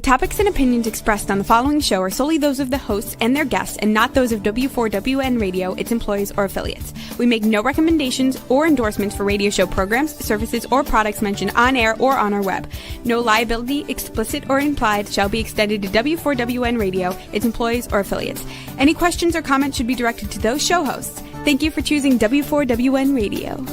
topics and opinions expressed on the following show are solely those of the hosts and their guests and not those of W4WN Radio, its employees, or affiliates. We make no recommendations or endorsements for radio show programs, services, or products mentioned on air or on our web. No liability, explicit or implied, shall be extended to W4WN Radio, its employees, or affiliates. Any questions or comments should be directed to those show hosts. Thank you for choosing W4WN Radio.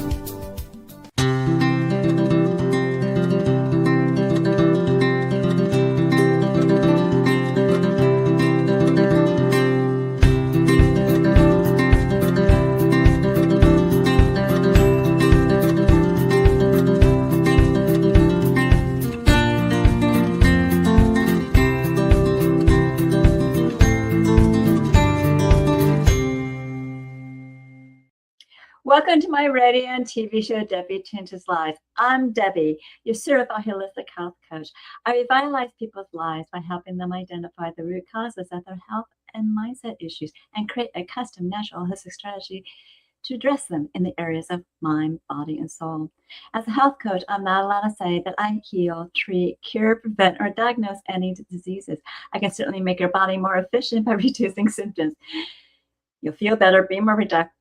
Welcome to my radio and TV show, Debi Changes Lives. I'm Debi, your certified holistic health coach. I revitalize people's lives by helping them identify the root causes of their health and mindset issues and create a custom, natural, holistic strategy to address them in the areas of mind, body, and soul. As a health coach, I'm not allowed to say that I heal, treat, cure, prevent, or diagnose any diseases. I can certainly make your body more efficient by reducing symptoms. You'll feel better, be more productive,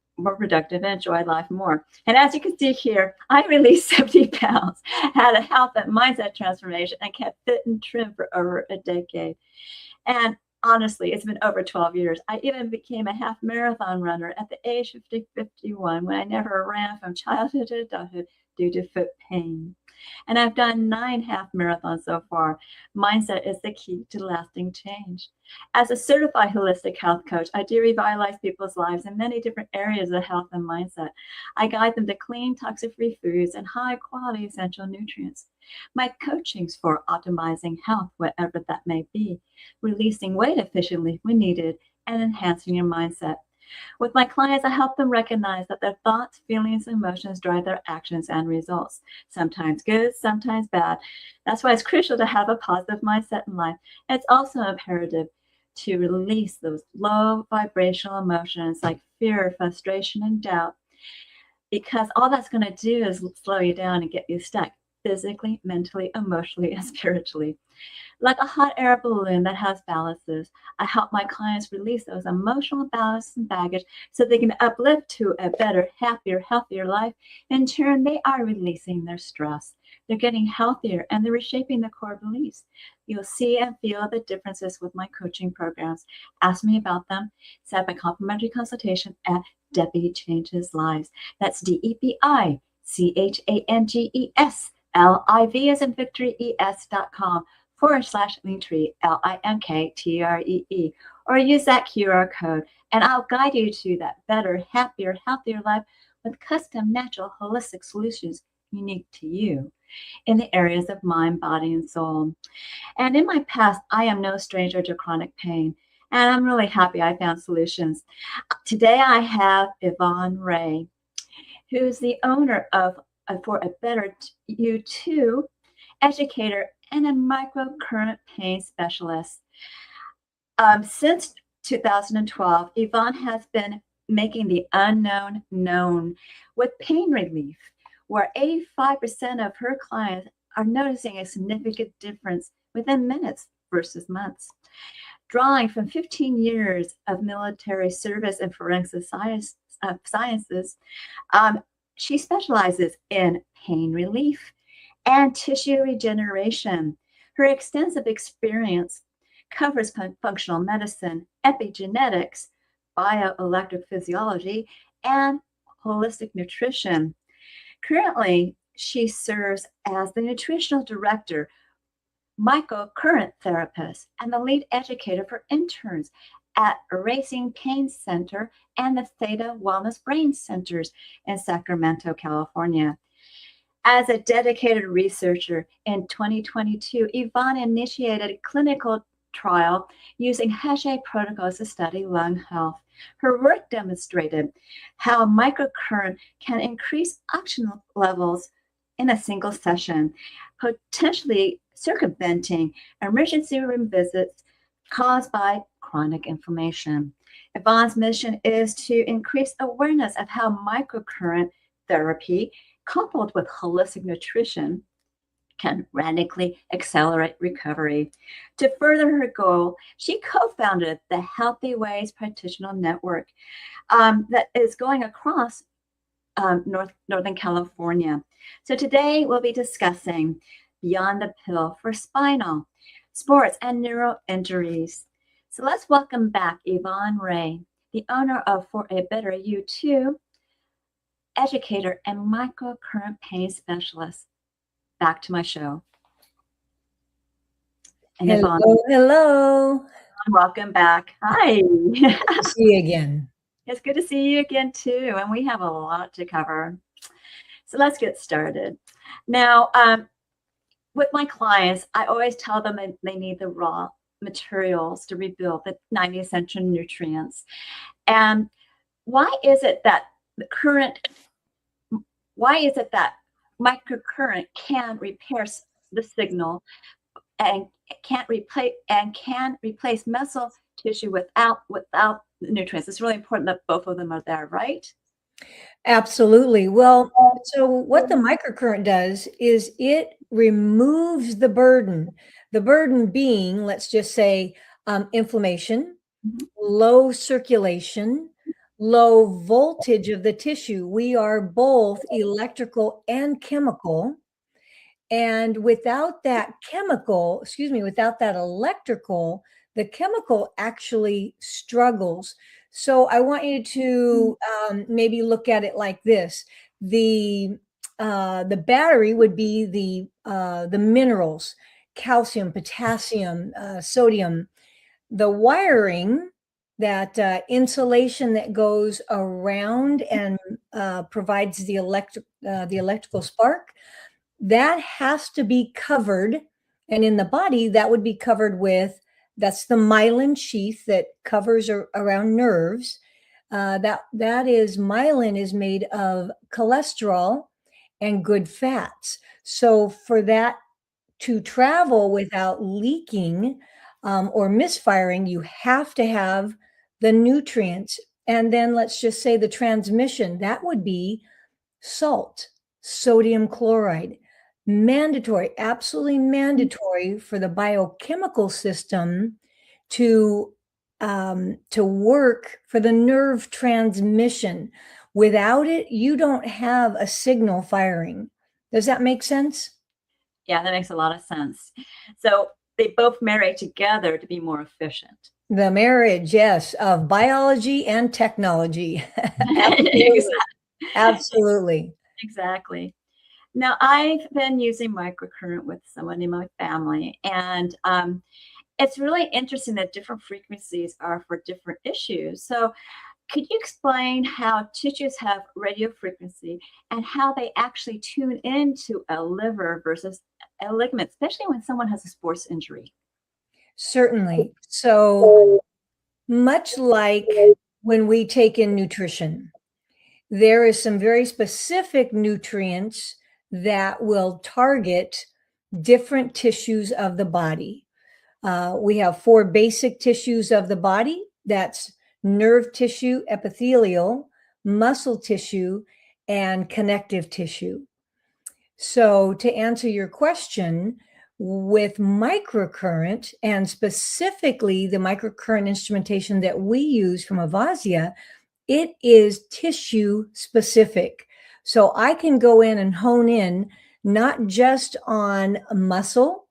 and enjoy life more. And as you can see here, I released 70 pounds, had a health and mindset transformation, and kept fit and trim for over a decade. And honestly, it's been over 12 years. I even became a half marathon runner at the age of 51 when I never ran from childhood to adulthood due to foot pain. And I've done 9 half marathons so far. Mindset is the key to lasting change. As a certified holistic health coach, I do revitalize people's lives in many different areas of health and mindset. I guide them to clean, toxic-free foods and high-quality essential nutrients. My coaching's for optimizing health, whatever that may be, releasing weight efficiently when needed, and enhancing your mindset. With my clients, I help them recognize that their thoughts, feelings, and emotions drive their actions and results, sometimes good, sometimes bad. That's why it's crucial to have a positive mindset in life. And it's also imperative to release those low vibrational emotions like fear, frustration, and doubt, because all that's going to do is slow you down and get you stuck physically, mentally, emotionally, and spiritually. Like a hot air balloon that has ballasts, I help my clients release those emotional ballasts and baggage so they can uplift to a better, happier, healthier life. In turn, they are releasing their stress. They're getting healthier and they're reshaping their core beliefs. You'll see and feel the differences with my coaching programs. Ask me about them. Set up a complimentary consultation at Debi Changes Lives. That's DebiChangesLives, as in Victory, ES.com/Linktree, LINKTREE, or use that QR code, and I'll guide you to that better, happier, healthier life with custom, natural, holistic solutions unique to you in the areas of mind, body, and soul. And in my past, I am no stranger to chronic pain, and I'm really happy I found solutions. Today, I have Yvonne Rea, who's the owner of For a Better You Too, educator, and a microcurrent pain specialist. Since 2012, Yvonne has been making the unknown known with pain relief, where 85% of her clients are noticing a significant difference within minutes versus months. Drawing from 15 years of military service and forensic sciences, she specializes in pain relief and tissue regeneration. Her extensive experience covers functional medicine, epigenetics, bioelectrophysiology, and holistic nutrition. Currently, she serves as the nutritional director, Microcurrent Therapist, and the lead educator for interns at Racing Pain Center and the Theta Wellness Brain Centers in Sacramento, California. As a dedicated researcher, in 2022, Yvonne initiated a clinical trial using Hachette protocols to study lung health. Her work demonstrated how microcurrent can increase oxygen levels in a single session, potentially circumventing emergency room visits caused by chronic inflammation. Yvonne's mission is to increase awareness of how microcurrent therapy coupled with holistic nutrition can radically accelerate recovery. To further her goal, she co-founded the Healthy Ways Practitioner Network that is going across Northern California. So today we'll be discussing Beyond the Pill for Spinal, Sports, and Neuro Injuries. So let's welcome back Yvonne Rea, the owner of For a Better You Too, educator and microcurrent pain specialist. Back to my show. And Yvonne, Hello. welcome back. Hi. Good to see you again. It's good to see you again too, and we have a lot to cover. So let's get started. Now, with my clients, I always tell them that they need the raw materials to rebuild the 90 essential nutrients. And why is it that microcurrent can repair the signal and can replace muscle tissue without nutrients? It's really important that both of them are there, right? Absolutely. Well, so what the microcurrent does is it removes the burden being, let's just say, inflammation, low circulation, low voltage of the tissue. We are both electrical and chemical. And without that electrical, the chemical actually struggles. So I want you to maybe look at it like this. The battery would be the minerals, calcium, potassium, sodium. The wiring, that insulation that goes around and provides the electrical spark, that has to be covered. And in the body, that would be covered with, that's the myelin sheath that covers around nerves. Myelin is made of cholesterol and good fats. So for that to travel without leaking or misfiring, you have to have the nutrients. And then let's just say the transmission, that would be salt, sodium chloride. Mandatory, absolutely mandatory for the biochemical system to work for the nerve transmission. Without it, you don't have a signal firing. Does that make sense? Yeah, that makes a lot of sense. So they both marry together to be more efficient. The marriage, yes, of biology and technology. Absolutely. Absolutely. Exactly. Now, I've been using microcurrent with someone in my family, and it's really interesting that different frequencies are for different issues. So could you explain how tissues have radio frequency and how they actually tune into a liver versus a ligament, especially when someone has a sports injury? Certainly. So much like when we take in nutrition, there is some very specific nutrients that will target different tissues of the body. We have 4 basic tissues of the body. That's nerve tissue, epithelial, muscle tissue, and connective tissue. So to answer your question, with microcurrent, and specifically the microcurrent instrumentation that we use from Avasia, it is tissue specific. So I can go in and hone in not just on muscle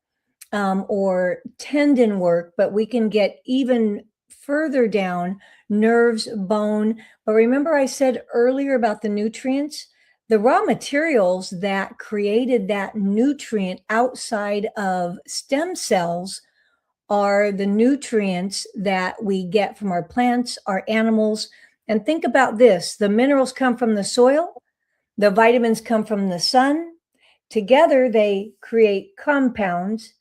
or tendon work, but we can get even further down, nerves, bone. But remember I said earlier about the nutrients? The raw materials that created that nutrient outside of stem cells are the nutrients that we get from our plants, our animals. And think about this, the minerals come from the soil, the vitamins come from the sun. Together, they create compounds.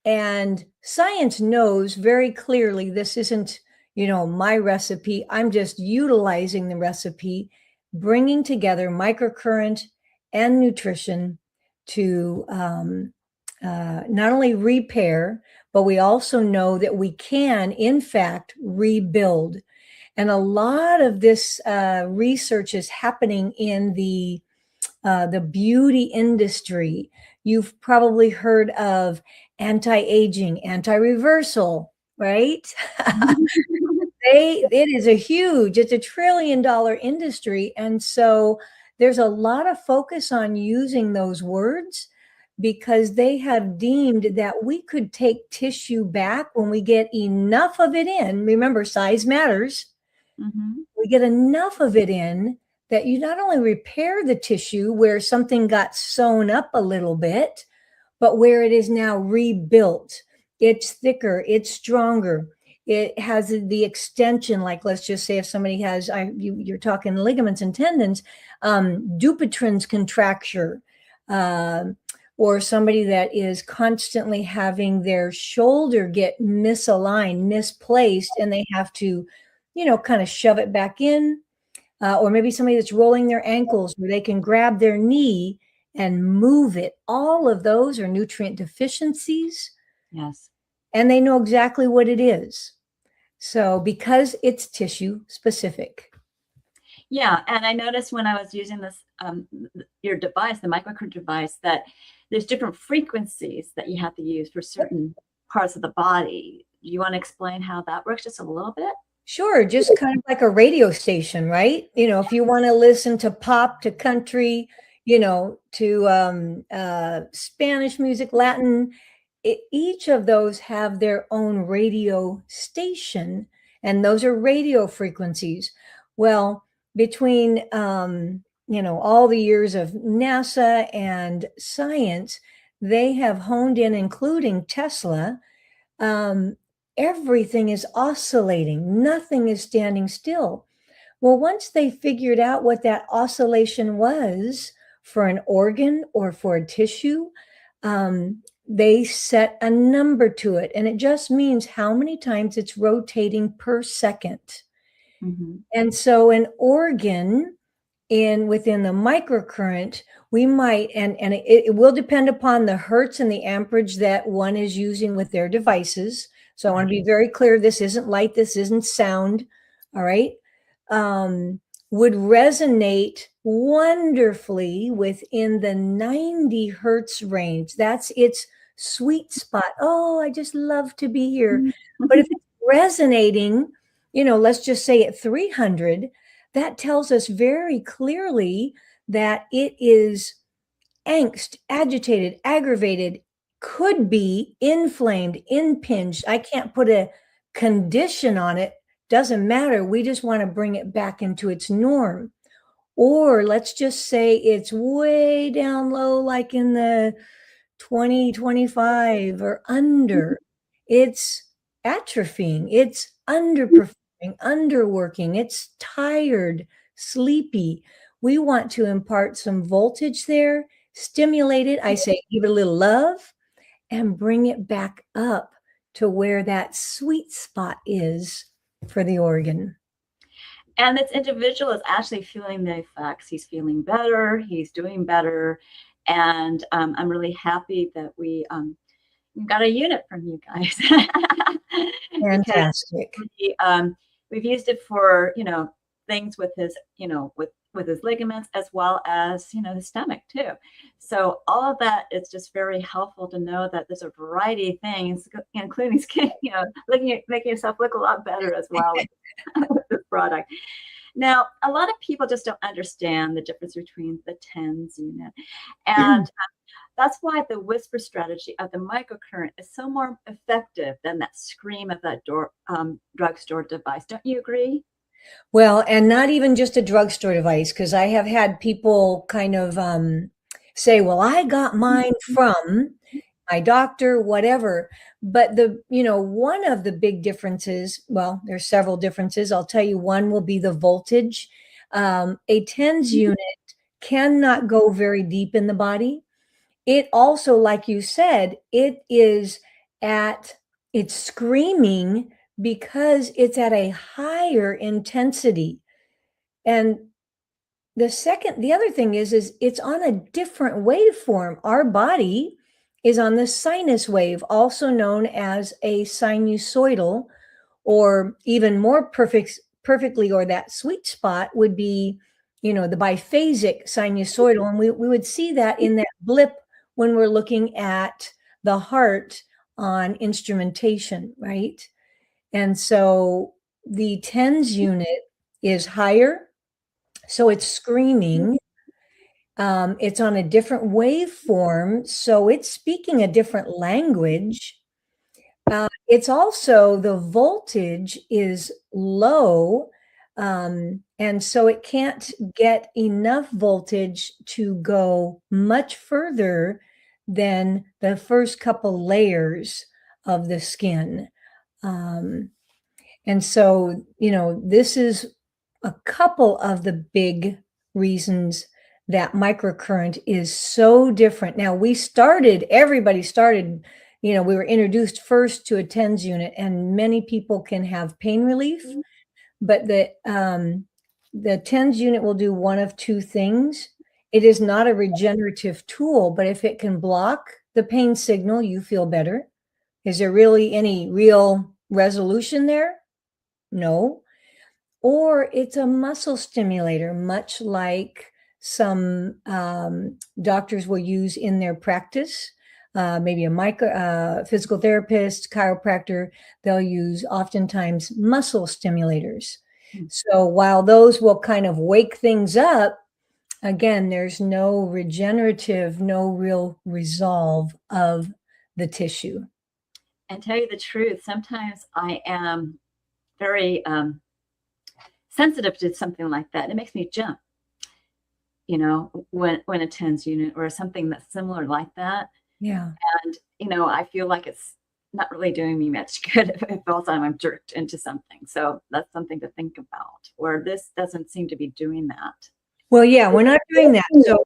And science knows very clearly this isn't, my recipe. I'm just utilizing the recipe, bringing together microcurrent and nutrition to not only repair, but we also know that we can, in fact, rebuild. And a lot of this research is happening in the beauty industry. You've probably heard of anti-aging, anti-reversal, right? It's a $1 trillion industry. And so there's a lot of focus on using those words because they have deemed that we could take tissue back when we get enough of it in. Remember, size matters. We get enough of it in that you not only repair the tissue where something got sewn up a little bit, but where it is now rebuilt. It's thicker, it's stronger. It has the extension, like let's just say if somebody has, you're talking ligaments and tendons, Dupuytren's contracture, or somebody that is constantly having their shoulder get misaligned, misplaced, and they have to, kind of shove it back in. Or maybe somebody that's rolling their ankles where they can grab their knee and move it. All of those are nutrient deficiencies. Yes. And they know exactly what it is. So because it's tissue specific. Yeah. And I noticed when I was using this, your device, the Microcurrent device, that there's different frequencies that you have to use for certain parts of the body. Do you want to explain how that works just a little bit? Sure, just kind of like a radio station, right? If you want to listen to pop, to country, to Spanish music, Latin, each of those have their own radio station, and those are radio frequencies. Well, between all the years of NASA and science, they have honed in, including Tesla. Everything is oscillating. Nothing is standing still. Well, once they figured out what that oscillation was for an organ or for a tissue, they set a number to it. And it just means how many times it's rotating per second. And so an organ within the microcurrent, we might, and it will depend upon the hertz and the amperage that one is using with their devices. So I want to be very clear. This isn't light. This isn't sound. All right. Would resonate wonderfully within the 90 hertz range. That's its sweet spot. Oh, I just love to be here. But if it's resonating, let's just say at 300, that tells us very clearly that it is angst, agitated, aggravated, could be inflamed, impinged. I can't put a condition on it. Doesn't matter. We just want to bring it back into its norm. Or let's just say it's way down low, like in the 20, 25 or under. It's atrophying. It's underperforming, underworking. It's tired, sleepy. We want to impart some voltage there, stimulate it. I say, give it a little love and bring it back up to where that sweet spot is for the organ. And this individual is actually feeling the effects. He's feeling better. He's doing better. And I'm really happy that we got a unit from you guys. Fantastic. We've used it for, things with his, with his ligaments, as well as, his stomach too. So all of that is just very helpful to know that there's a variety of things, including skin, making yourself look a lot better as well with this product. Now, a lot of people just don't understand the difference between the TENS unit. And that's why the whisper strategy of the microcurrent is so more effective than that scream of that drugstore device. Don't you agree? Well, and not even just a drugstore device, because I have had people kind of say, well, I got mine from my doctor, whatever. But one of the big differences, well, there's several differences. I'll tell you, one will be the voltage. A TENS unit cannot go very deep in the body. It also, like you said, it's screaming because it's at a higher intensity. And the other thing is it's on a different waveform. Our body is on the sinus wave, also known as a sinusoidal, or even more perfectly, or that sweet spot would be, the biphasic sinusoidal. And we would see that in that blip when we're looking at the heart on instrumentation, right? And so the TENS unit is higher, so it's screaming. It's on a different waveform, so it's speaking a different language. It's also, the voltage is low, and so it can't get enough voltage to go much further than the first couple layers of the skin. And so, this is a couple of the big reasons that microcurrent is so different. Now, everybody started, we were introduced first to a TENS unit, and many people can have pain relief, but the TENS unit will do one of two things. It is not a regenerative tool, but if it can block the pain signal, you feel better. Is there really any real resolution there? No. Or it's a muscle stimulator, much like some doctors will use in their practice. Maybe a physical therapist, chiropractor, they'll use oftentimes muscle stimulators. So while those will kind of wake things up, again, there's no regenerative, no real resolve of the tissue. And tell you the truth, sometimes I am very sensitive to something like that. It makes me jump, when a TENS unit or something that's similar like that. Yeah. And, I feel like it's not really doing me much good if all the time I'm jerked into something. So that's something to think about, where this doesn't seem to be doing that. Well, yeah, we're not doing that. So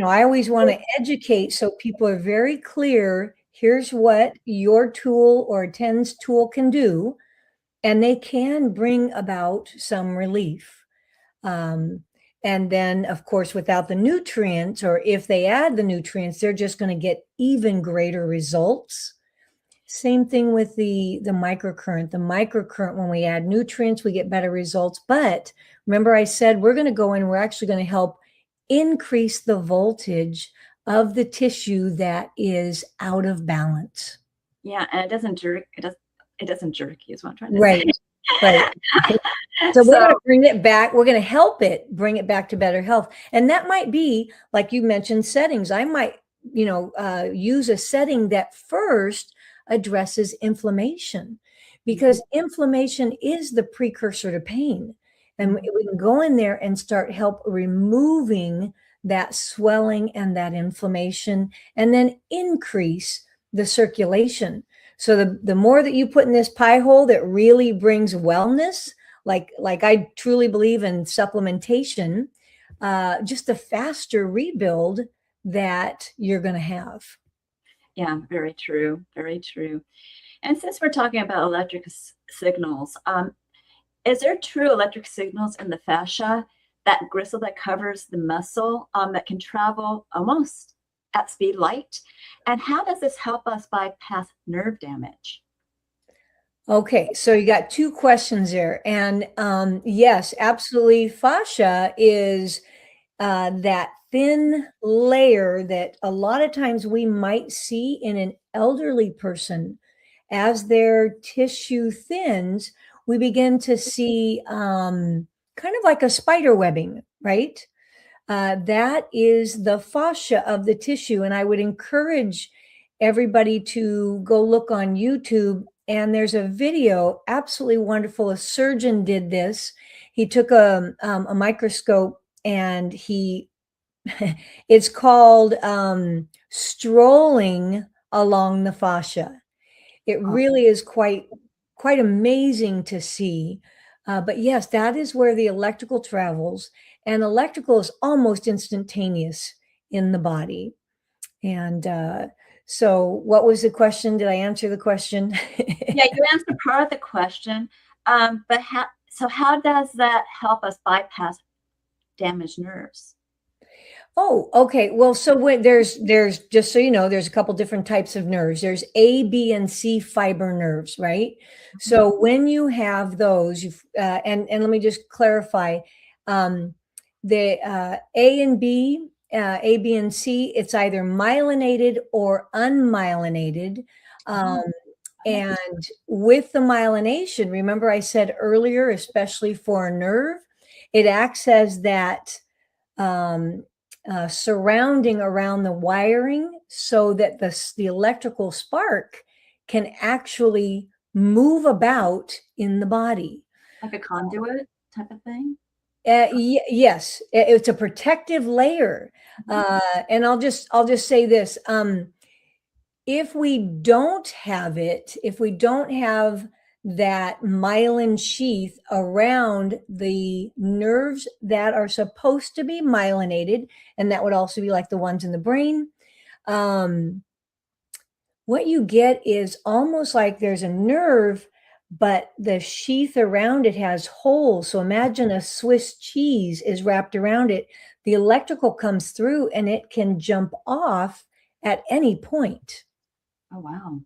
I always want to educate so people are very clear. Here's what your tool or a TENS tool can do, and they can bring about some relief. And then, of course, without the nutrients, or if they add the nutrients, they're just going to get even greater results. Same thing with the microcurrent. The microcurrent, when we add nutrients, we get better results. But remember, I said we're going to go in, we're actually going to help increase the voltage of the tissue that is out of balance. Yeah, and it doesn't jerk. It doesn't jerk you, is what I'm trying to Right. say. Right. So we're going to bring it back. We're going to help it bring it back to better health. And that might be, like you mentioned, settings. I might, use a setting that first addresses inflammation, because inflammation is the precursor to pain. And we can go in there and start help removing that swelling and that inflammation, and then increase the circulation. So the more that you put in this pie hole that really brings wellness, like I truly believe in supplementation, just the faster rebuild that you're going to have. Yeah, very true. Very true. And since we're talking about electric signals, is there true electric signals in the fascia, that gristle that covers the muscle, that can travel almost at speed light? And how does this help us bypass nerve damage? Okay, so you got two questions there. And yes, absolutely. Fascia is that thin layer that a lot of times we might see in an elderly person. As their tissue thins, we begin to see kind of like a spider webbing, right? That is the fascia of the tissue. And I would encourage everybody to go look on YouTube. And there's a video, absolutely wonderful. A surgeon did this. He took a microscope, and it's called strolling along the fascia. It really is quite amazing to see. But yes, that is where the electrical travels, and electrical is almost instantaneous in the body. And so what was the question? Did I answer the question? Yeah, you answered part of the question. But how does that help us bypass damaged nerves? Oh, okay. Well, so there's just so you know, there's a couple different types of nerves. There's A, B, and C fiber nerves, right? So when you have those, and let me just clarify, the A and B A, B, and C, it's either myelinated or unmyelinated. And with the myelination, remember I said earlier, especially for a nerve, it acts as that surrounding around the wiring so that the electrical spark can actually move about in the body. Like a conduit type of thing? Yes, it's a protective layer. And I'll just say this. If we don't have it, if we don't have that myelin sheath around the nerves that are supposed to be myelinated, and that would also be like the ones in the brain, what you get is almost like there's a nerve, but the sheath around it has holes. So imagine a Swiss cheese is wrapped around it. The electrical comes through and it can jump off at any point. Oh, wow.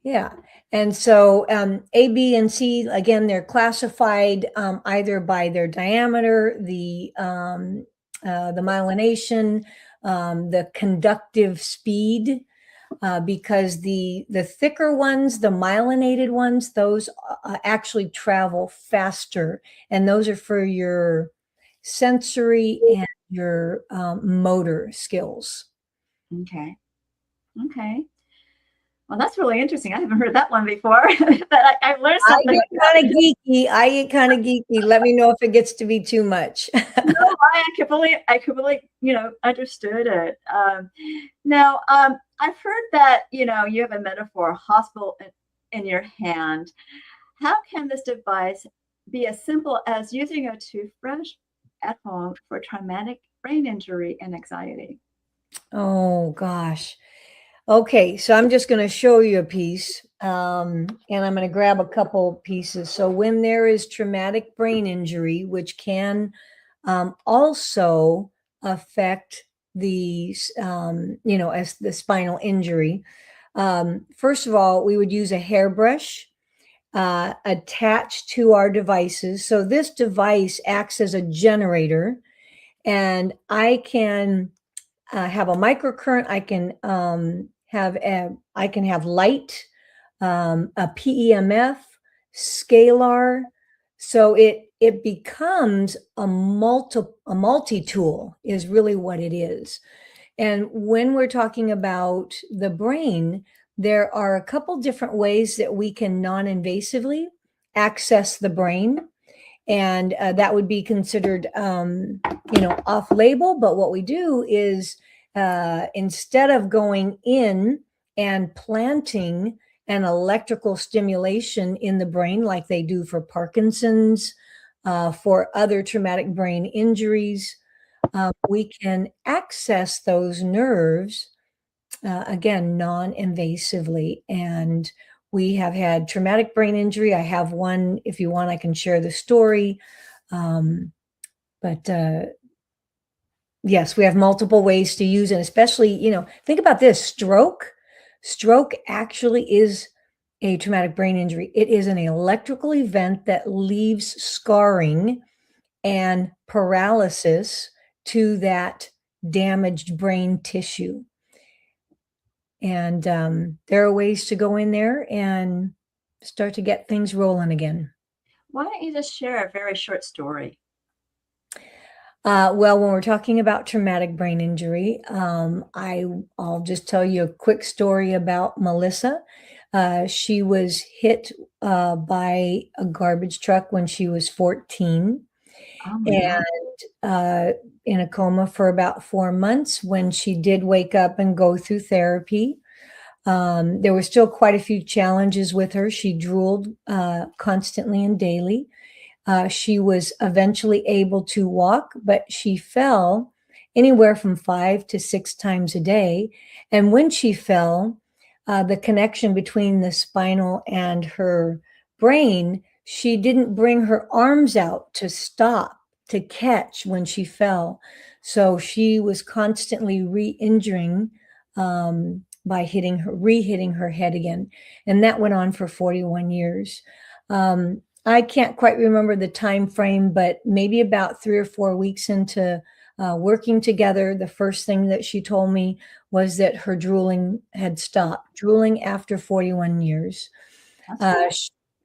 Yeah. And so A, B, and C, again, they're classified either by their diameter, the myelination, the conductive speed, because the thicker ones, the myelinated ones, those actually travel faster. And those are for your sensory and your motor skills. Okay. Well, that's really interesting. I haven't heard that one before, but I've learned something. I get kind of geeky. Let me know if it gets to be too much. No, I completely, understood it. Now, I've heard that, you have a metaphor, hospital in your hand. How can this device be as simple as using a toothbrush at home for traumatic brain injury and anxiety? Oh, gosh. Okay, so I'm just going to show you a piece, and I'm going to grab a couple pieces. So when there is traumatic brain injury, which can also affect the, as the spinal injury, first of all, we would use a hairbrush attached to our devices. So this device acts as a generator, and I can have a microcurrent. I can have light, a PEMF, scalar. So it becomes a multi-tool is really what it is. And when we're talking about the brain, there are a couple different ways that we can non-invasively access the brain. And that would be considered, off label. But what we do is instead of going in and planting an electrical stimulation in the brain like they do for Parkinson's, for other traumatic brain injuries, we can access those nerves, again, non-invasively. And we have had traumatic brain injury. I have one, if you want, I can share the story. But yes, we have multiple ways to use it, especially, think about this, stroke. Stroke actually is a traumatic brain injury. It is an electrical event that leaves scarring and paralysis to that damaged brain tissue. And there are ways to go in there and start to get things rolling again. Why don't you just share a very short story? Well, when we're talking about traumatic brain injury, I'll just tell you a quick story about Melissa. She was hit by a garbage truck when she was 14. Oh my and in a coma for about 4 months. When she did wake up and go through therapy, there were still quite a few challenges with her. She drooled constantly and daily. She was eventually able to walk, but she fell anywhere from 5 to 6 times a day. And when she fell, the connection between the spinal and her brain, she didn't bring her arms out to stop, to catch when she fell. So she was constantly re-injuring by re-hitting her head again. And that went on for 41 years. I can't quite remember the time frame, but maybe about 3 or 4 weeks into working together, the first thing that she told me was that her drooling had stopped, drooling after 41 years.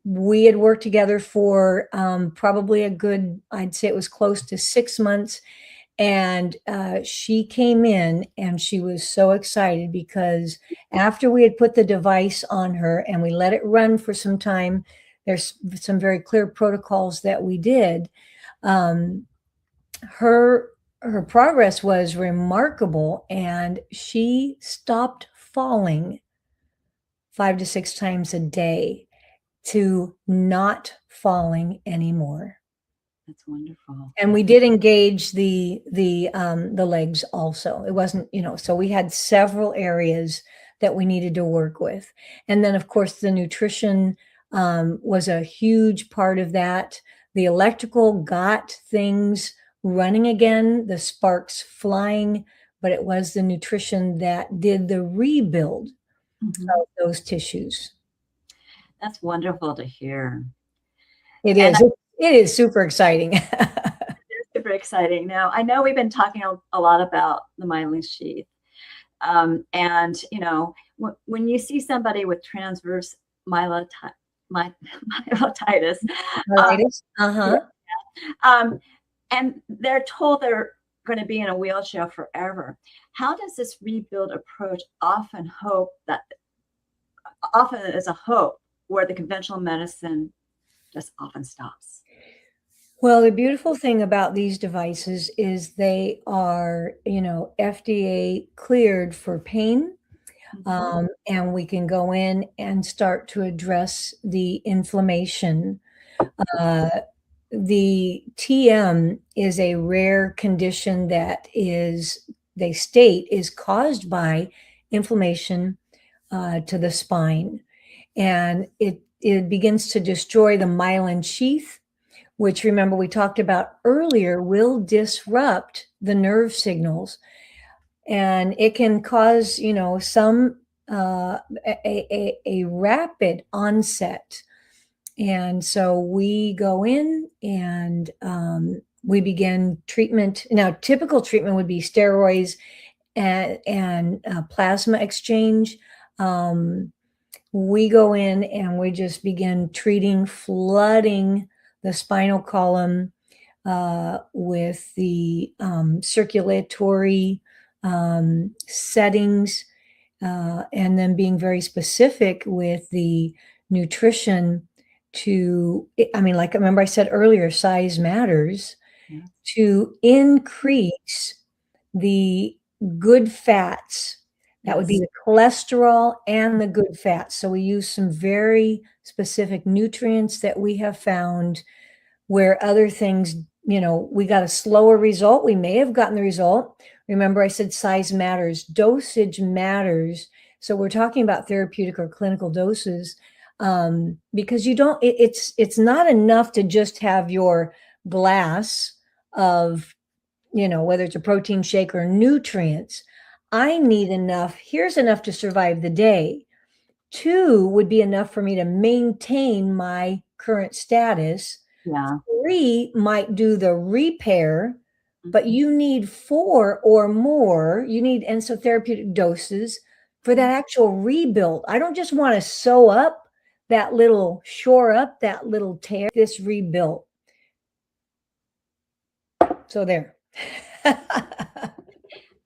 We had worked together for probably a good, I'd say it was close to 6 months. And she came in and she was so excited because after we had put the device on her and we let it run for some time, there's some very clear protocols that we did. Her progress was remarkable, and she stopped falling 5 to 6 times a day to not falling anymore. That's wonderful. And we did engage the legs also. It wasn't, so we had several areas that we needed to work with. And then, of course, the nutrition was a huge part of that. The electrical got things running again, the sparks flying, but it was the nutrition that did the rebuild of those tissues. That's wonderful to hear. It is super exciting. Super exciting. Now, I know we've been talking a lot about the myelin sheath. And, when you see somebody with transverse myelitis, and they're told they're going to be in a wheelchair forever, how does this rebuild approach often is a hope where the conventional medicine just often stops? Well, the beautiful thing about these devices is they are, FDA cleared for pain. And we can go in and start to address the inflammation. The TM is a rare condition that they state, is caused by inflammation to the spine. And it begins to destroy the myelin sheath, which, remember, we talked about earlier, will disrupt the nerve signals. And it can cause, some a rapid onset. And so we go in and we begin treatment. Now, typical treatment would be steroids and plasma exchange. We go in and we just begin treating, flooding the spinal column with the circulatory settings, and then being very specific with the nutrition like, remember I said earlier, size matters, to increase the good fats. That would be the cholesterol and the good fats. So we use some very specific nutrients that we have found where other things, we got a slower result. We may have gotten the result. Remember, I said size matters, dosage matters. So we're talking about therapeutic or clinical doses, because it's not enough to just have your glass of, whether it's a protein shake or nutrients. I need enough. Here's enough to survive the day. 2 would be enough for me to maintain my current status. 3 might do the repair, but you need 4 or more. You need therapeutic doses for that actual rebuild. I don't just want to shore up that little tear, this rebuild. So there.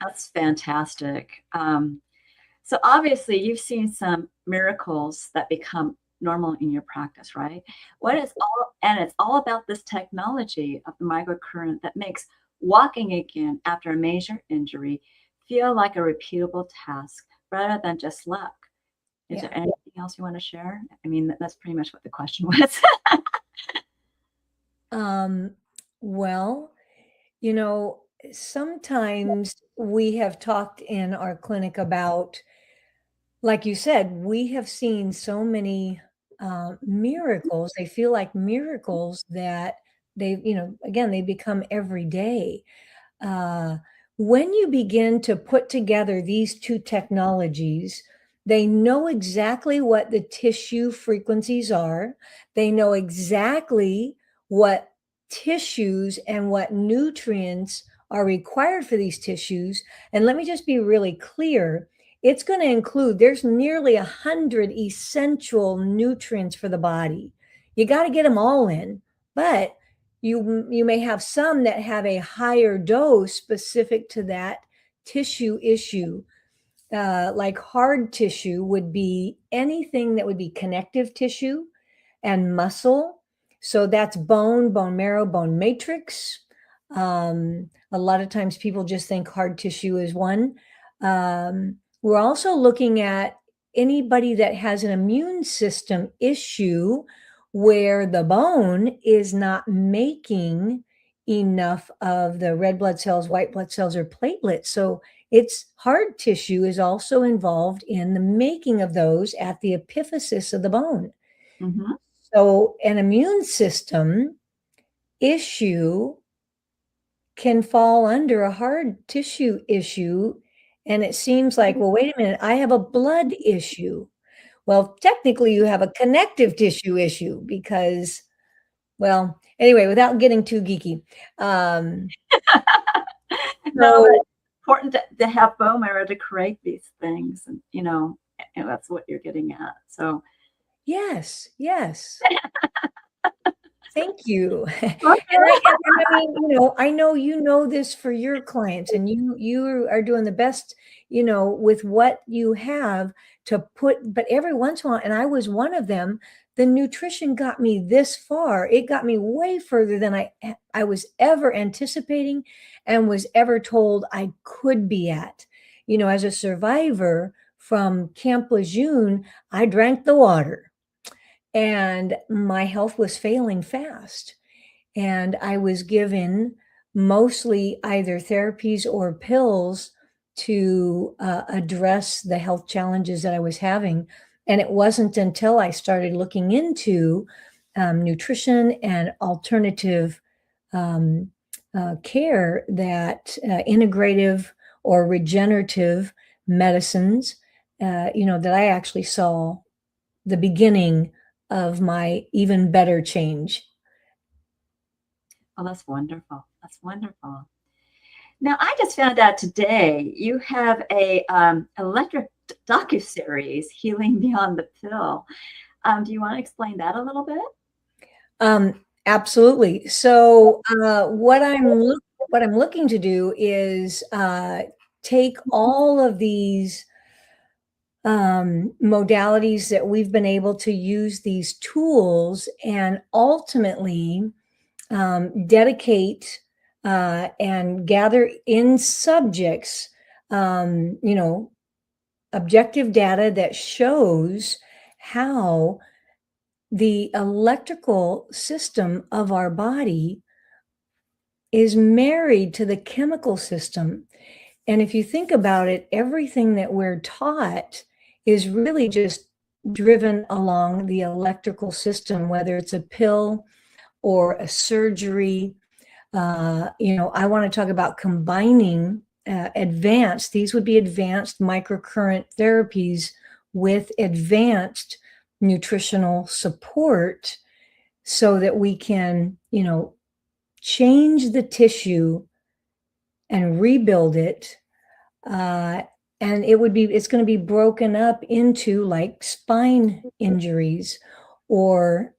That's fantastic. So obviously you've seen some miracles that become normal in your practice, right? It's all about this technology of the microcurrent that makes walking again after a major injury feel like a repeatable task rather than just luck. Is there anything else you want to share? I mean, that's pretty much what the question was. Well, sometimes we have talked in our clinic about, like you said, we have seen so many miracles. They feel like miracles that they become every day. When you begin to put together these two technologies, they know exactly what the tissue frequencies are. They know exactly what tissues and what nutrients are required for these tissues. And let me just be really clear. It's going to include, there's nearly 100 essential nutrients for the body. You got to get them all in, but you may have some that have a higher dose specific to that tissue issue. Like hard tissue would be anything that would be connective tissue and muscle. So that's bone, bone marrow, bone matrix. A lot of times people just think hard tissue is one. We're also looking at anybody that has an immune system issue where the bone is not making enough of the red blood cells, white blood cells, or platelets. So it's hard tissue is also involved in the making of those at the epiphysis of the bone. Mm-hmm. So an immune system issue can fall under a hard tissue issue. And it seems like, well, wait a minute, I have a blood issue. Well, technically you have a connective tissue issue because, well, anyway, without getting too geeky. No, it's important to have bone marrow to create these things. And, and that's what you're getting at. So yes. Thank you. Okay. And I mean, I know you know this for your clients, and you are doing the best, with what you have to put. But every once in a while, and I was one of them, the nutrition got me this far. It got me way further than I was ever anticipating and was ever told I could be at. As a survivor from Camp Lejeune, I drank the water. And my health was failing fast. And I was given mostly either therapies or pills to address the health challenges that I was having. And it wasn't until I started looking into nutrition and alternative care that integrative or regenerative medicines, that I actually saw the beginning of my even better change. Oh, that's wonderful. That's wonderful. Now, I just found out today you have a electric docuseries, Healing Beyond the Pill. Do you want to explain that a little bit? Absolutely. So what I'm looking to do is take all of these modalities that we've been able to use, these tools, and ultimately dedicate and gather in subjects, objective data that shows how the electrical system of our body is married to the chemical system. And if you think about it, everything that we're taught is really just driven along the electrical system, whether it's a pill or a surgery. I want to talk about combining these would be advanced microcurrent therapies with advanced nutritional support so that we can, change the tissue and rebuild it. And it's going to be broken up into like spine injuries or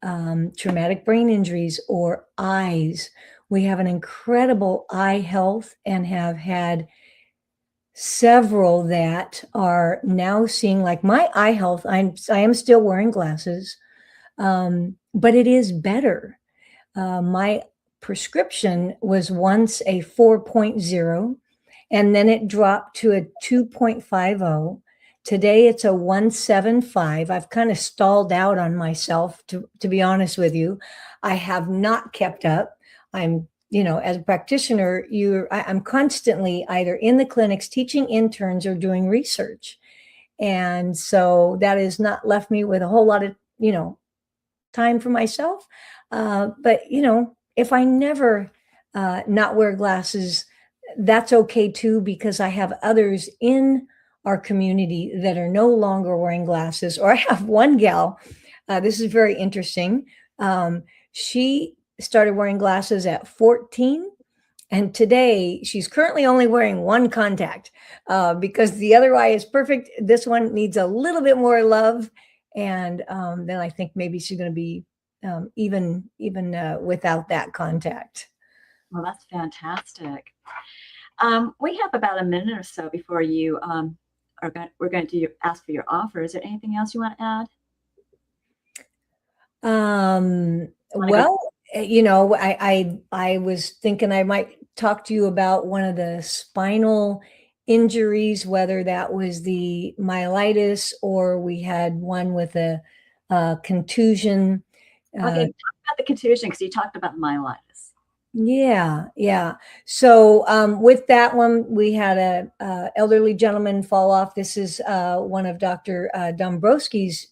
traumatic brain injuries or eyes. We have an incredible eye health and have had several that are now seeing, like my eye health. I am still wearing glasses, but it is better. My prescription was once a 4.0. And then it dropped to a 2.50. Today it's a 1.75. I've kind of stalled out on myself, to be honest with you. I have not kept up. I'm, as a practitioner, I'm constantly either in the clinics teaching interns or doing research. And so that has not left me with a whole lot of, time for myself. But, if I never not wear glasses, that's okay too, because I have others in our community that are no longer wearing glasses. Or I have one gal, this is very interesting. She started wearing glasses at 14 And today she's currently only wearing one contact because the other eye is perfect. This one needs a little bit more love. And then I think maybe she's going to be even without that contact. Well, that's fantastic. We have about a minute or so before you we're going to ask for your offer. Is there anything else you want to add? Well, you know, I was thinking I might talk to you about one of the spinal injuries, whether that was the myelitis or we had one with a contusion. Okay, talk about the contusion because you talked about myelitis. Yeah. So with that one, we had a elderly gentleman fall off. This is one of Dr. Dombrowski's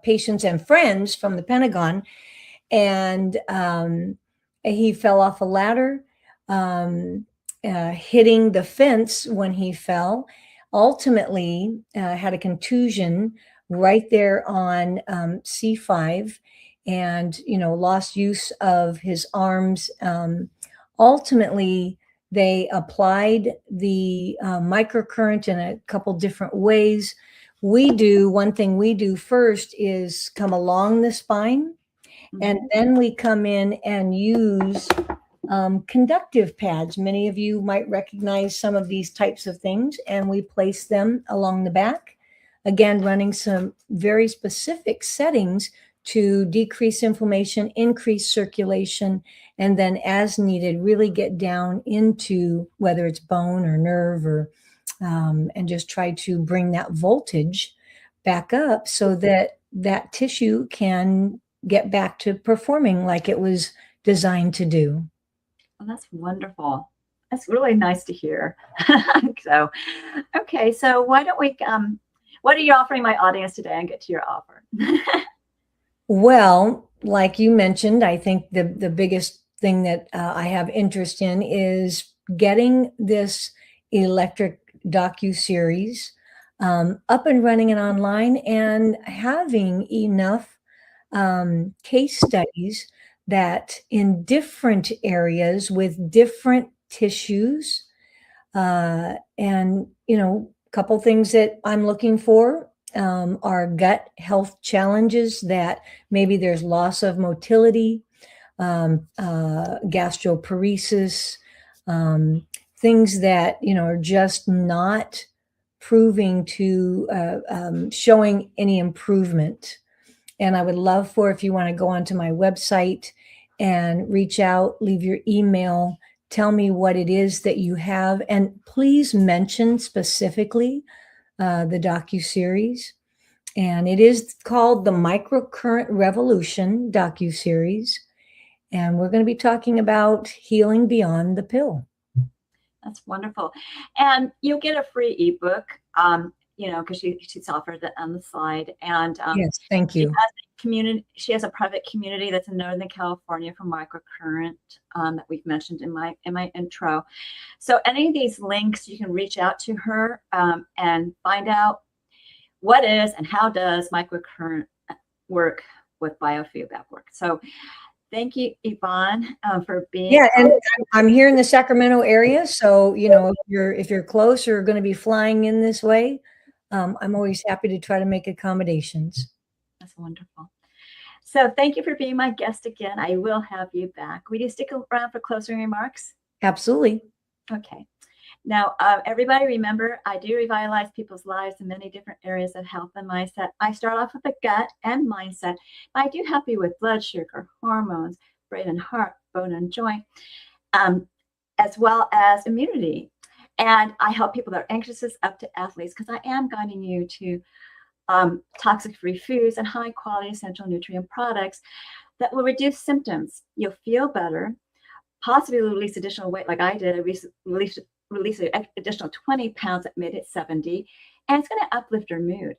patients and friends from the Pentagon. And he fell off a ladder, hitting the fence when he fell. Ultimately, had a contusion right there on C5, and lost use of his arms. Ultimately, they applied the microcurrent in a couple different ways. One thing we do first is come along the spine. And then we come in and use conductive pads. Many of you might recognize some of these types of things, and we place them along the back. Again, running some very specific settings to decrease inflammation, increase circulation, and then as needed, really get down into whether it's bone or nerve or and just try to bring that voltage back up so that that tissue can get back to performing like it was designed to do. Well, that's wonderful. That's really nice to hear. So, okay. So why don't we, what are you offering my audience today and get to your offer? Well, like you mentioned, I think the biggest thing that I have interest in is getting this electric docu-series up and running and online, and having enough case studies that in different areas with different tissues, and a couple things that I'm looking for are gut health challenges, that maybe there's loss of motility, gastroparesis, things that are just not proving to showing any improvement. And I would love for, if you want to go onto my website and reach out, leave your email, tell me what it is that you have, and please mention specifically the docu-series. And it is called the Microcurrent Revolution docu-series. And we're going to be talking about healing beyond the pill. That's wonderful. And you'll get a free ebook, because she's offered it on the slide. And yes, thank you. She has a private community that's in Northern California for microcurrent that we've mentioned in my intro. So any of these links, you can reach out to her and find out what is and how does microcurrent work with biofeedback work. So thank you, Yvonne, for being. Yeah, and I'm here in the Sacramento area, so if you're close or going to be flying in this way, I'm always happy to try to make accommodations. That's wonderful. So thank you for being my guest again. I will have you back. Will you stick around for closing remarks? Absolutely. Okay. Now, everybody remember, I do revitalize people's lives in many different areas of health and mindset. I start off with the gut and mindset, but I do help you with blood sugar, hormones, brain and heart, bone and joint, as well as immunity. And I help people that are anxious up to athletes, because I am guiding you to toxic-free foods and high-quality essential nutrient products that will reduce symptoms. You'll feel better, possibly release additional weight like I did. I release an additional 20 pounds that made it 70, and it's going to uplift your mood.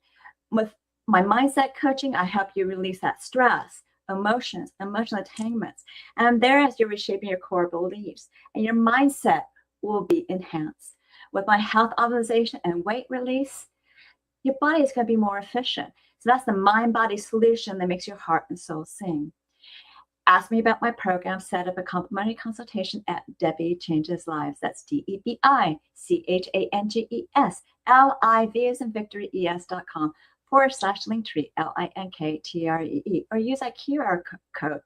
With my mindset coaching, I help you release that stress, emotions, emotional entanglements, and I'm there as you're reshaping your core beliefs, and your mindset will be enhanced. With my health optimization and weight release, your body is going to be more efficient. So that's the mind-body solution that makes your heart and soul sing. Ask me about my program. Set up a complimentary consultation at Debi Changes Lives. That's DebiChangesLives as in Victory ES.com/Linktree, LINKTREE, or use that QR code.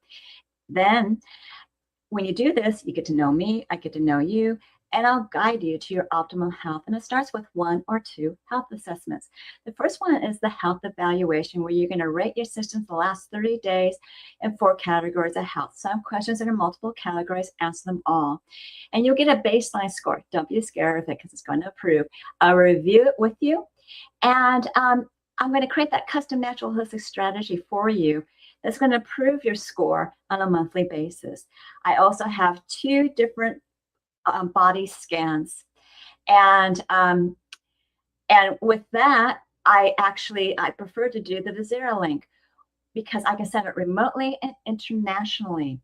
Then when you do this, you get to know me, I get to know you, and I'll guide you to your optimal health. And it starts with 1 or 2 health assessments. The first one is the health evaluation, where you're going to rate your systems the last 30 days in 4 categories of health. Some questions that are multiple categories, answer them all. And you'll get a baseline score. Don't be scared of it because it's going to improve. I'll review it with you. And I'm going to create that custom natural holistic strategy for you that's going to improve your score on a monthly basis. I also have 2 different body scans. And with that, I prefer to do the Vizera link because I can send it remotely and internationally.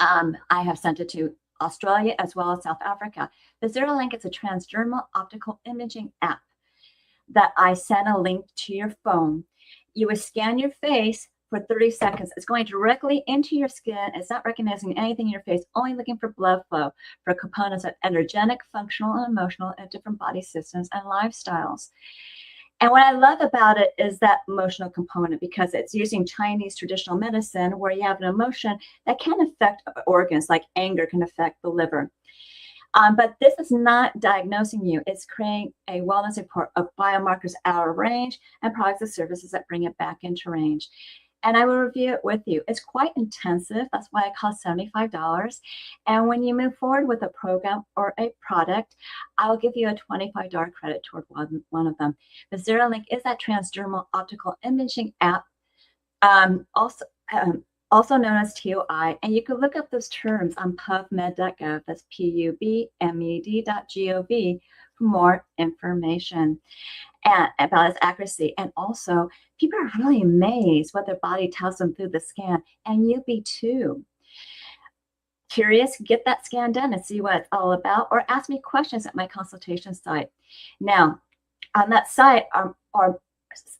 I have sent it to Australia as well as South Africa. Vizera link is a transdermal optical imaging app that I send a link to your phone. You would scan your face for 30 seconds. It's going directly into your skin. It's not recognizing anything in your face, only looking for blood flow, for components of energetic, functional, and emotional in different body systems and lifestyles. And what I love about it is that emotional component, because it's using Chinese traditional medicine where you have an emotion that can affect organs, like anger can affect the liver. But this is not diagnosing you. It's creating a wellness report of biomarkers out of range and products and services that bring it back into range. And I will review it with you. It's quite intensive. That's why it costs $75. And when you move forward with a program or a product, I will give you a $25 credit toward one of them. The Vizera link is that transdermal optical imaging app, also known as TOI. And you can look up those terms on pubmed.gov. That's pubmed.gov for more information and about its accuracy. And also, people are really amazed what their body tells them through the scan, and you be too. Curious? Get that scan done and see what it's all about, or ask me questions at my consultation site. Now, on that site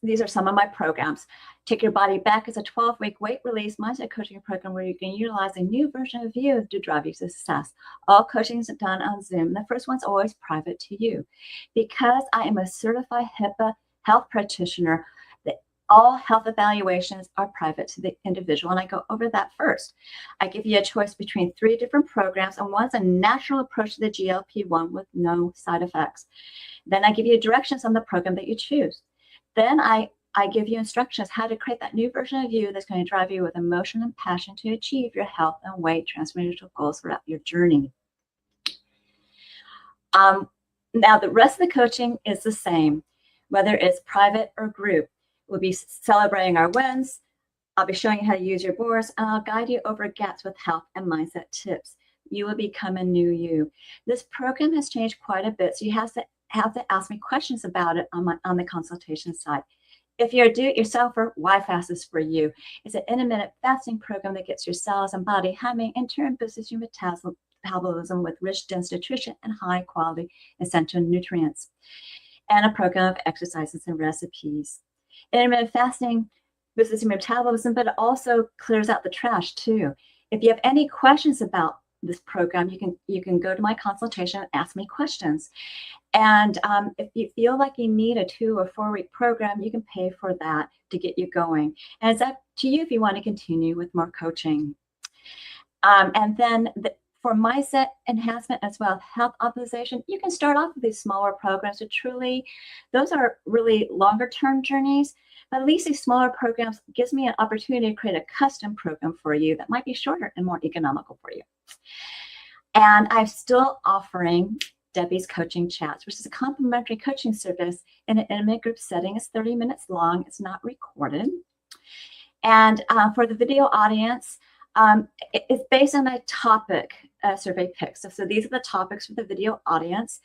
these are some of my programs. Take Your Body Back is a 12-week weight release mindset coaching program where you can utilize a new version of you to drive you to success. All coaching is done on Zoom. The first one's always private to you. Because I am a certified HIPAA health practitioner, all health evaluations are private to the individual, and I go over that first. I give you a choice between 3 different programs, and one's a natural approach to the GLP-1 with no side effects. Then I give you directions on the program that you choose. Then I give you instructions how to create that new version of you that's going to drive you with emotion and passion to achieve your health and weight transformational goals throughout your journey. Now, the rest of the coaching is the same, whether it's private or group. We'll be celebrating our wins. I'll be showing you how to use your boards, and I'll guide you over gaps with health and mindset tips. You will become a new you. This program has changed quite a bit, so you have to ask me questions about it on the consultation side. If you're a do-it-yourselfer, why fast is for you. It's an intermittent fasting program that gets your cells and body humming, in turn boosts your metabolism with rich, dense nutrition and high-quality essential nutrients, and a program of exercises and recipes. Intermittent fasting boosts your metabolism, but it also clears out the trash too. If you have any questions about this program, you can go to my consultation and ask me questions. And if you feel like you need a 2 or 4 week program, you can pay for that to get you going. And it's up to you if you want to continue with more coaching. And then for mindset enhancement as well, health optimization, you can start off with these smaller programs. Those are really longer term journeys. But at least these smaller programs gives me an opportunity to create a custom program for you that might be shorter and more economical for you. And I'm still offering Debi's Coaching Chats, which is a complimentary coaching service in an intimate group setting. It's 30 minutes long. It's not recorded. And for the video audience, it's based on a topic survey pick. So these are the topics for the video audience.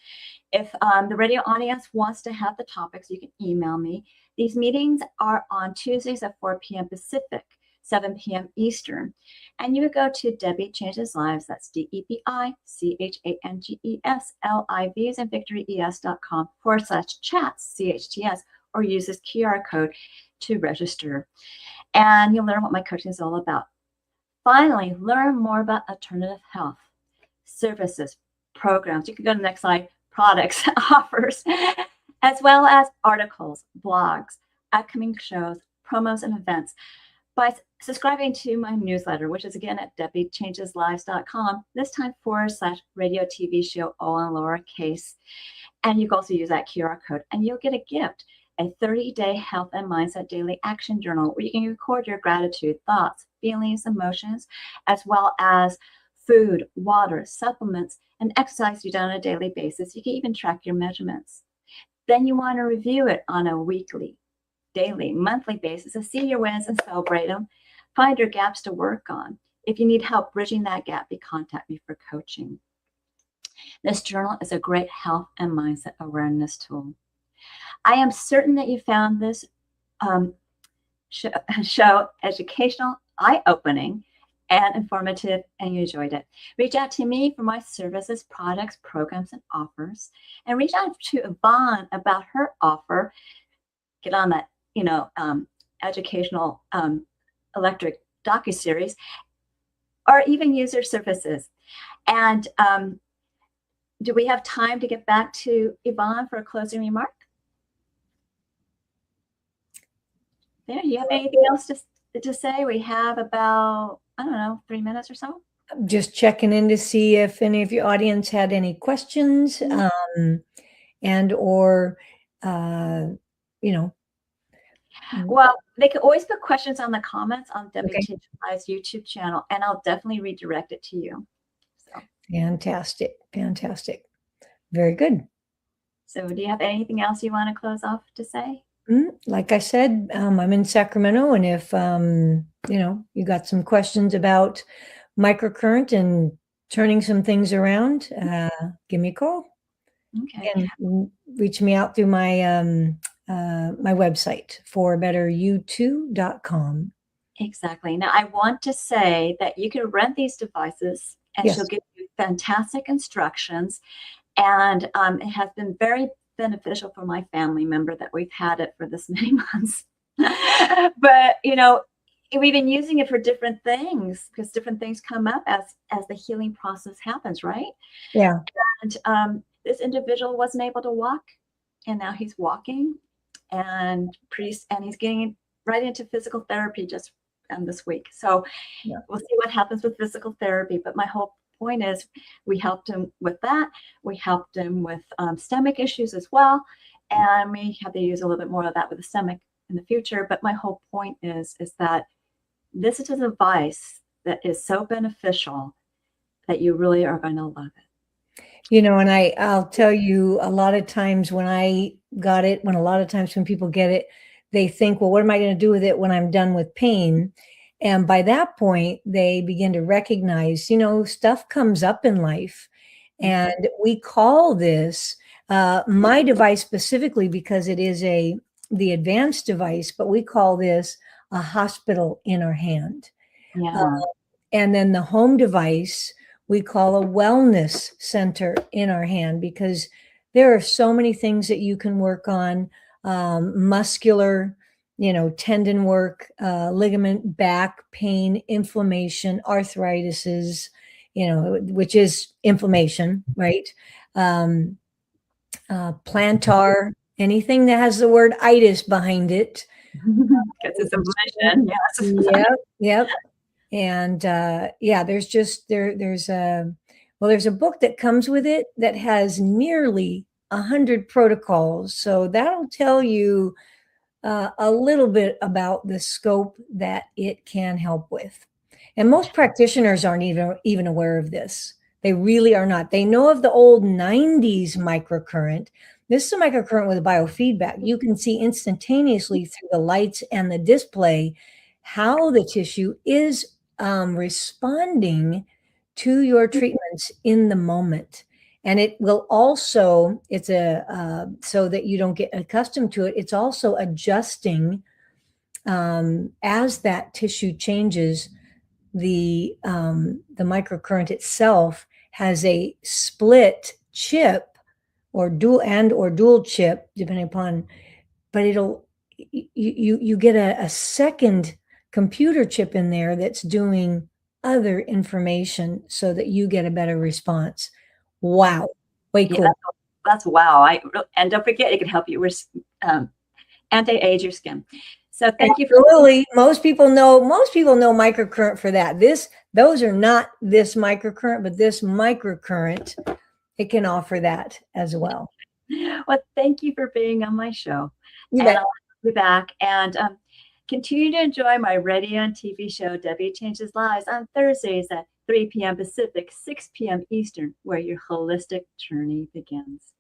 If the radio audience wants to have the topics, you can email me. These meetings are on Tuesdays at 4 p.m. Pacific, 7 p.m. Eastern. And you would go to Debi Changes Lives, that's DebiChangesLives and VictoryES.com/chats, CHTS, or use this QR code to register. And you'll learn what my coaching is all about. Finally, learn more about alternative health services, programs. You can go to the next slide, products, offers, as well as articles, blogs, upcoming shows, promos, and events. By subscribing to my newsletter, which is again at debichangeslives.com, this time /radio TV show, all in lowercase. And you can also use that QR code and you'll get a gift, a 30-day health and mindset daily action journal where you can record your gratitude, thoughts, feelings, emotions, as well as food, water, supplements, and exercise you do on a daily basis. You can even track your measurements. Then you want to review it on a weekly, daily, monthly basis to see your wins and celebrate them. Find your gaps to work on. If you need help bridging that gap, contact me for coaching. This journal is a great health and mindset awareness tool. I am certain that you found this show educational, eye-opening, and informative, and you enjoyed it. Reach out to me for my services, products, programs, and offers, and reach out to Yvonne about her offer. Get on that, educational electric docuseries, or even use their services. And do we have time to get back to Yvonne for a closing remark? There, do you have anything else to say? We have about, 3 minutes or so. I'm just checking in to see if any of your audience had any questions, and or, Well, they can always put questions on the comments on Debi Changes Lives YouTube channel, and I'll definitely redirect it to you. So. Fantastic. Very good. So do you have anything else you want to close off to say? Like I said, I'm in Sacramento, and if, you got some questions about microcurrent and turning some things around, give me a call. Okay. And reach me out through my my website, forbetteryou2.com. Exactly. Now, I want to say that you can rent these devices, and she'll give you fantastic instructions. And it has been very beneficial for my family member that we've had it for this many months. But, we've been using it for different things because different things come up as the healing process happens, right? Yeah. And this individual wasn't able to walk, and now he's walking, and he's getting right into physical therapy just this week. So we'll see what happens with physical therapy. But my whole point is we helped him with that. We helped him with stomach issues as well. And we have to use a little bit more of that with the stomach in the future. But my whole point is that this is a device that is so beneficial that you really are going to love it. And I'll tell you, a lot of times when I got it, when people get it, they think, well, what am I going to do with it when I'm done with pain? And by that point, they begin to recognize, stuff comes up in life. And we call this, my device specifically, because it is the advanced device, but we call this a hospital in our hand. Yeah. And then the home device, we call a wellness center in our hand, because there are so many things that you can work on, muscular, tendon work, ligament, back pain, inflammation, arthritis, which is inflammation, right? Plantar, anything that has the word itis behind it. Because it's inflammation. Yes. Yep. And there's a book that comes with it that has nearly 100 protocols. So that'll tell you a little bit about the scope that it can help with. And most practitioners aren't even aware of this. They really are not. They know of the old 90s microcurrent. This is a microcurrent with a biofeedback. You can see instantaneously through the lights and the display how the tissue is responding to your treatments in the moment. And it will also, so that you don't get accustomed to it, it's also adjusting as that tissue changes. The microcurrent itself has a split chip or dual chip, depending upon, but you get a second computer chip in there that's doing other information so that you get a better response. Wow. Way Yeah, cool. that's wow. And don't forget, it can help you with anti-age your skin. So thank you for Absolutely. Most people know microcurrent for that. Those are not this microcurrent, but this microcurrent, it can offer that as well. well, thank you for being on my show. You And bet. I'll be back and continue to enjoy my radio and TV show, Debbie Changes Lives, on Thursdays at 3 p.m. Pacific, 6 p.m. Eastern, where your holistic journey begins.